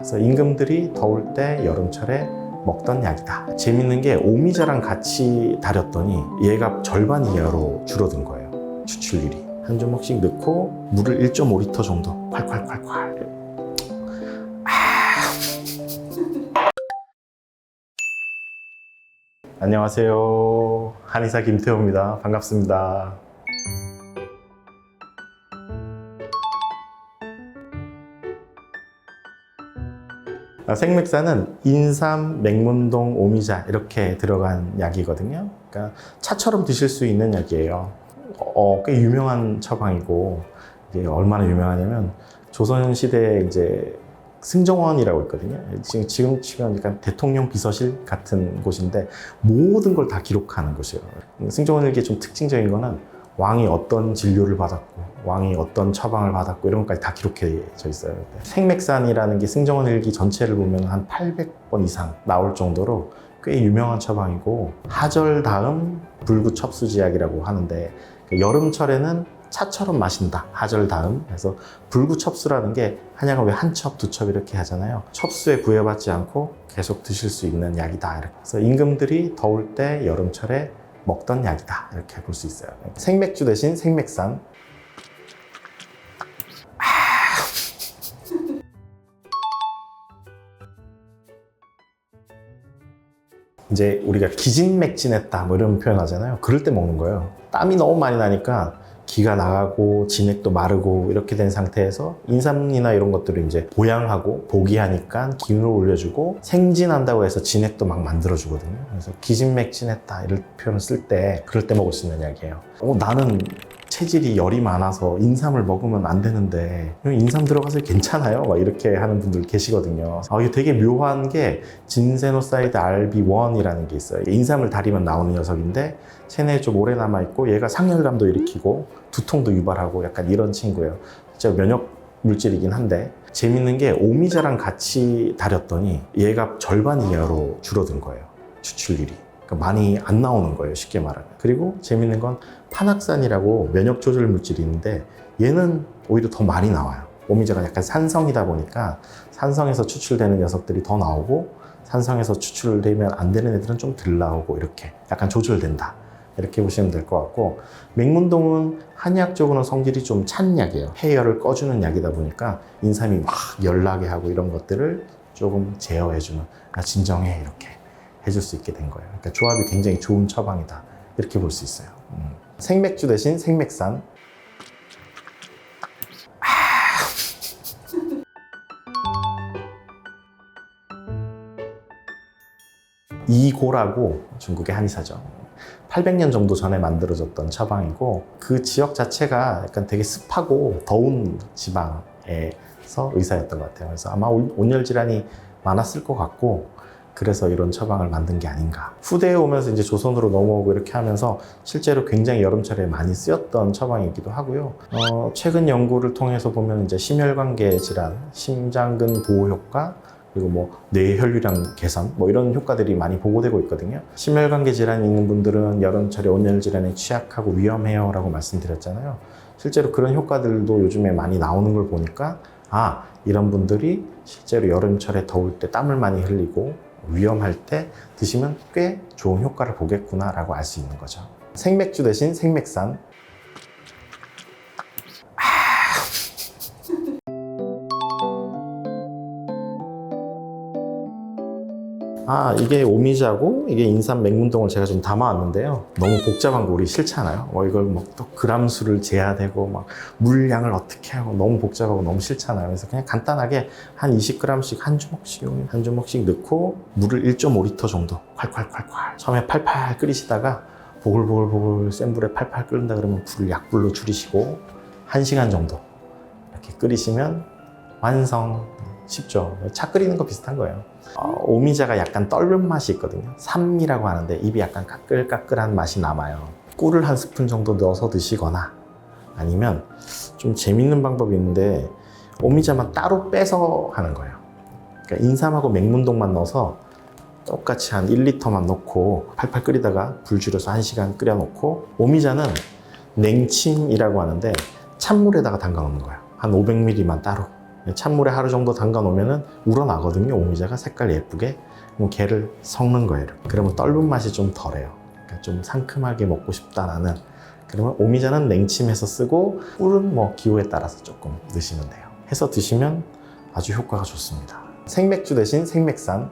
그래서 임금들이 더울 때 여름철에 먹던 약이다. 재밌는 게 오미자랑 같이 달였더니 얘가 절반 이하로 줄어든 거예요. 추출률이. 한 주먹씩 넣고 물을 1.5리터 정도 콸콸콸콸. 안녕하세요. 한의사 김태호입니다. 반갑습니다. 생맥산은 인삼, 맥문동, 오미자 이렇게 들어간 약이거든요. 그러니까 차처럼 드실 수 있는 약이에요. 꽤 유명한 처방이고, 이게 얼마나 유명하냐면 조선시대에 이제 승정원이라고 있거든요. 지금 치면 약간 대통령 비서실 같은 곳인데 모든 걸 다 기록하는 곳이에요. 승정원일기의 좀 특징적인 거는 왕이 어떤 진료를 받았고 왕이 어떤 처방을 받았고 이런 것까지 다 기록해져 있어요. 생맥산이라는 게 승정원일기 전체를 보면 한 800번 이상 나올 정도로 꽤 유명한 처방이고, 하절 다음 불구첩수지약이라고 하는데 여름철에는 차처럼 마신다. 하절 다음. 그래서 불구첩수라는 게 한약은 왜 한 첩, 두 첩 이렇게 하잖아요. 첩수에 구애받지 않고 계속 드실 수 있는 약이다. 그래서 임금들이 더울 때 여름철에 먹던 약이다. 이렇게 볼 수 있어요. 생맥주 대신 생맥산. 이제 우리가 기진맥진했다 뭐 이런 표현 하잖아요. 그럴 때 먹는 거예요. 땀이 너무 많이 나니까 기가 나가고 진액도 마르고 이렇게 된 상태에서 인삼이나 이런 것들을 이제 보양하고 보기하니까 기운을 올려주고, 생진한다고 해서 진액도 막 만들어주거든요. 그래서 기진맥진했다 이런 표현을 쓸 때 그럴 때 먹을 수 있는 약이에요. 나는 체질이 열이 많아서 인삼을 먹으면 안 되는데 인삼 들어가서 괜찮아요? 막 이렇게 하는 분들 계시거든요. 이게 되게 묘한 게 진세노사이드 RB1이라는 게 있어요. 인삼을 달이면 나오는 녀석인데 체내에 좀 오래 남아있고, 얘가 상열감도 일으키고 두통도 유발하고 약간 이런 친구예요. 진짜 면역 물질이긴 한데, 재밌는 게 오미자랑 같이 달였더니 얘가 절반 이하로 줄어든 거예요. 추출률이. 많이 안 나오는 거예요, 쉽게 말하면. 그리고 재밌는 건 판악산이라고 면역 조절 물질이 있는데 얘는 오히려 더 많이 나와요. 오미자가 약간 산성이다 보니까 산성에서 추출되는 녀석들이 더 나오고, 산성에서 추출되면 안 되는 애들은 좀 덜 나오고, 이렇게 약간 조절된다. 이렇게 보시면 될 것 같고, 맥문동은 한의학적으로는 성질이 좀 찬 약이에요. 폐열을 꺼주는 약이다 보니까 인삼이 막 열나게 하고 이런 것들을 조금 제어해주는, 진정해 이렇게 해줄 수 있게 된 거예요. 그러니까 조합이 굉장히 좋은 처방이다. 이렇게 볼 수 있어요. 생맥주 대신 생맥산. 이고라고 중국의 한의사죠. 800년 정도 전에 만들어졌던 처방이고, 그 지역 자체가 약간 되게 습하고 더운 지방에서 의사였던 것 같아요. 그래서 아마 온열 질환이 많았을 것 같고, 그래서 이런 처방을 만든 게 아닌가. 후대에 오면서 이제 조선으로 넘어오고 이렇게 하면서 실제로 굉장히 여름철에 많이 쓰였던 처방이기도 하고요. 최근 연구를 통해서 보면 이제 심혈관계 질환, 심장근 보호 효과, 그리고 뭐 뇌혈류량 개선, 뭐 이런 효과들이 많이 보고되고 있거든요. 심혈관계 질환이 있는 분들은 여름철에 온열 질환에 취약하고 위험해요 라고 말씀드렸잖아요. 실제로 그런 효과들도 요즘에 많이 나오는 걸 보니까, 이런 분들이 실제로 여름철에 더울 때 땀을 많이 흘리고 위험할 때 드시면 꽤 좋은 효과를 보겠구나 라고 알 수 있는 거죠. 생맥주 대신 생맥산. 이게 오미자고 이게 인삼 맥문동을 제가 좀 담아왔는데요. 너무 복잡한 거 우리 싫잖아요. 이걸 뭐 또 그람수를 재야 되고 막 물량을 어떻게 하고 너무 복잡하고 너무 싫잖아요. 그래서 그냥 간단하게 한 20g씩 한 주먹씩 넣고 물을 1.5리터 정도 콸콸콸콸. 처음에 팔팔 끓이시다가 보글보글 센 불에 팔팔 끓는다 그러면 불을 약불로 줄이시고 1시간 정도 이렇게 끓이시면 완성. 쉽죠. 차 끓이는 거 비슷한 거예요. 오미자가 약간 떫은 맛이 있거든요. 삼이라고 하는데 입이 약간 까끌까끌한 맛이 남아요. 꿀을 한 스푼 정도 넣어서 드시거나, 아니면 좀 재밌는 방법이 있는데 오미자만 따로 빼서 하는 거예요. 그러니까 인삼하고 맥문동만 넣어서 똑같이 한 1리터만 넣고 팔팔 끓이다가 불 줄여서 1시간 끓여 놓고, 오미자는 냉침이라고 하는데 찬물에다가 담가 놓는 거예요. 한 500ml만 따로. 찬물에 하루 정도 담가 놓으면 우러나거든요. 오미자가 색깔 예쁘게. 그럼 걔를 섞는 거예요. 그러면 떫은 맛이 좀 덜해요. 그러니까 좀 상큼하게 먹고 싶다 나는. 그러면 오미자는 냉침해서 쓰고 꿀은 뭐 기호에 따라서 조금 넣으시면 돼요. 해서 드시면 아주 효과가 좋습니다. 생맥주 대신 생맥산.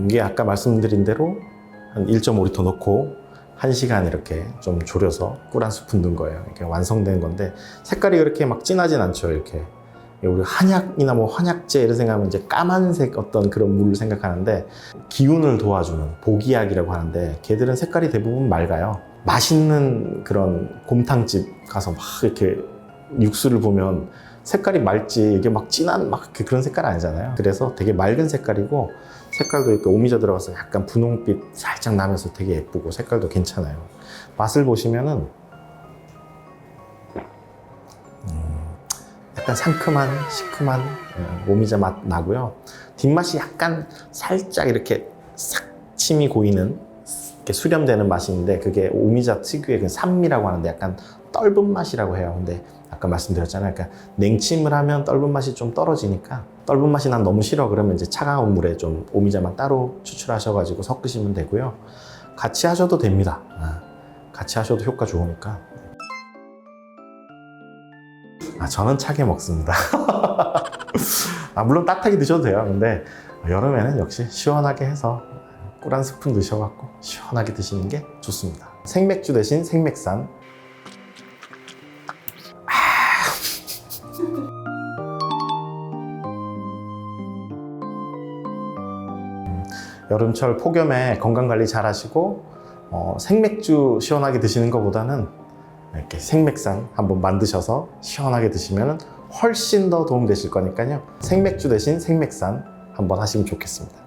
이게 아까 말씀드린 대로 한 1.5리터 넣고 1시간 이렇게 좀 졸여서 꿀 한 스푼 넣은 거예요. 이렇게 완성된 건데 색깔이 그렇게 막 진하진 않죠. 이렇게 우리 한약이나 뭐 한약재 이런 생각하면 이제 까만색 어떤 그런 물을 생각하는데 기운을 도와주는 보기약이라고 하는데 걔들은 색깔이 대부분 맑아요. 맛있는 그런 곰탕집 가서 막 이렇게 육수를 보면 색깔이 맑지 이게 막 진한 막 그런 색깔 아니잖아요. 그래서 되게 맑은 색깔이고 색깔도 이렇게 오미자 들어가서 약간 분홍빛 살짝 나면서 되게 예쁘고 색깔도 괜찮아요. 맛을 보시면은 약간 상큼한 시큼한 오미자 맛 나고요. 뒷맛이 약간 살짝 이렇게 싹 침이 고이는 이렇게 수렴되는 맛이 있는데 그게 오미자 특유의 그 산미라고 하는데 약간 떫은 맛이라고 해요. 근데 아까 말씀드렸잖아요. 그러니까 냉침을 하면 떫은 맛이 좀 떨어지니까 떫은 맛이 난 너무 싫어 그러면 이제 차가운 물에 좀 오미자만 따로 추출하셔가지고 섞으시면 되고요. 같이 하셔도 됩니다. 같이 하셔도 효과 좋으니까. 저는 차게 먹습니다. 물론 따뜻하게 드셔도 돼요. 근데 여름에는 역시 시원하게 해서 꿀 한 스푼 드셔갖고 시원하게 드시는 게 좋습니다. 생맥주 대신 생맥산. 여름철 폭염에 건강관리 잘 하시고 생맥주 시원하게 드시는 것보다는 이렇게 생맥산 한번 만드셔서 시원하게 드시면 훨씬 더 도움 되실 거니까요. 생맥주 대신 생맥산 한번 하시면 좋겠습니다.